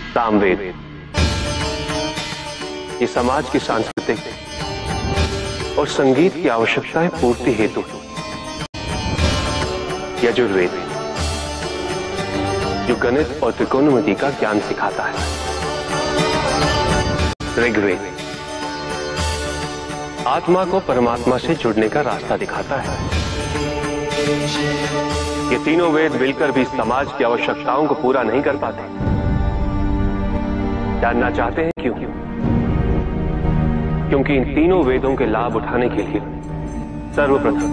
सामवेद ये समाज की सांस्कृतिक और संगीत की आवश्यकताएं पूर्ति हेतु। यजुर्वेद जो गणित और त्रिकोणमिति का ज्ञान सिखाता है। ऋग्वेद आत्मा को परमात्मा से जुड़ने का रास्ता दिखाता है। ये तीनों वेद मिलकर भी समाज की आवश्यकताओं को पूरा नहीं कर पाते। जानना चाहते हैं क्यों? क्योंकि इन तीनों वेदों के लाभ उठाने के लिए सर्वप्रथम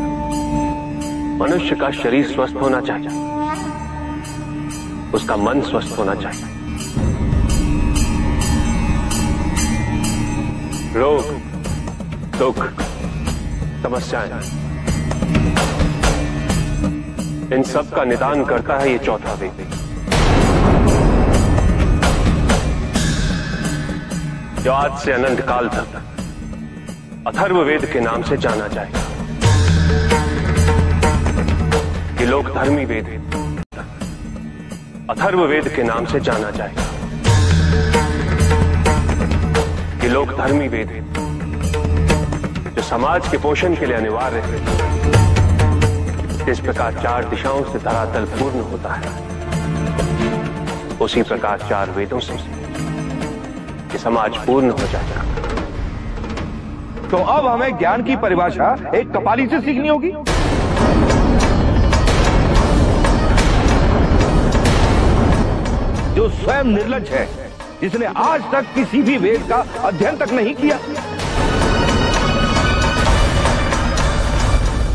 मनुष्य का शरीर स्वस्थ होना चाहिए, उसका मन स्वस्थ होना चाहिए। रोग, दुख, समस्याएं, इन सब का निदान करता है ये चौथा वेद, जो आज से अनंत काल तक अथर्ववेद के नाम से जाना जाएगा। ये लोक धर्मी वेद अथर्ववेद के नाम से जाना जाएगा। ये लोक धर्मी वेद जो समाज के पोषण के लिए अनिवार्य है। जिस प्रकार चार दिशाओं से धरातल पूर्ण होता है, उसी प्रकार चार वेदों से ये समाज पूर्ण हो जाएगा। तो अब हमें ज्ञान की परिभाषा एक कपाली से सीखनी होगी। जो स्वयं निर्लज्ज है, जिसने आज तक किसी भी वेद का अध्ययन तक नहीं किया,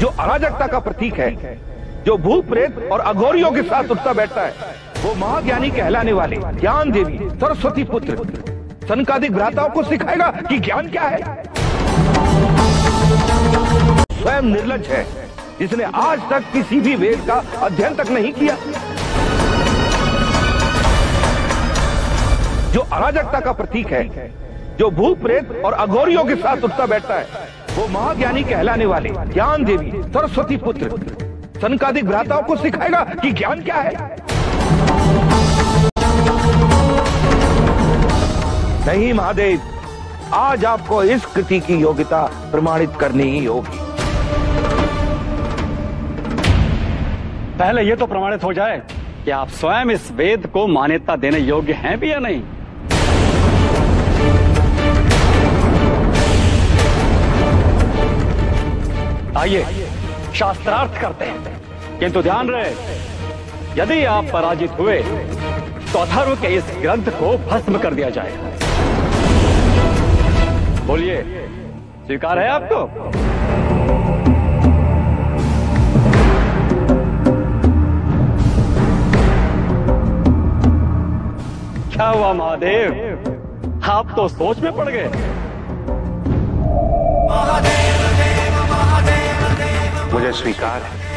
जो अराजकता का प्रतीक है, जो भूत प्रेत और अघोरियों के साथ उठता बैठता है, वो महाज्ञानी कहलाने वाले ज्ञान देवी सरस्वती पुत्र सनकादिक भ्राताओं को सिखाएगा कि ज्ञान क्या है। स्वयं निर्लज्ज है, जिसने आज तक किसी भी वेद का अध्ययन तक नहीं किया, जो अराजकता का प्रतीक है, जो भूत प्रेत और अघोरियों के साथ उठता बैठता है, वो महाज्ञानी कहलाने वाले ज्ञान देवी सरस्वती पुत्र सनकादिक भ्राताओं को सिखाएगा कि ज्ञान क्या है। नहीं महादेव, आज आपको इस कृति की योग्यता प्रमाणित करनी ही होगी। पहले यह तो प्रमाणित हो जाए कि आप स्वयं इस वेद को मान्यता देने योग्य हैं भी या नहीं। आइए शास्त्रार्थ करते हैं, किंतु ध्यान रहे, यदि आप पराजित हुए तो अथर्व के इस ग्रंथ को भस्म कर दिया जाएगा। बोलिए, स्वीकार है आपको? क्या हुआ महादेव, आप तो सोच में पड़ गए। मुझे स्वीकार है।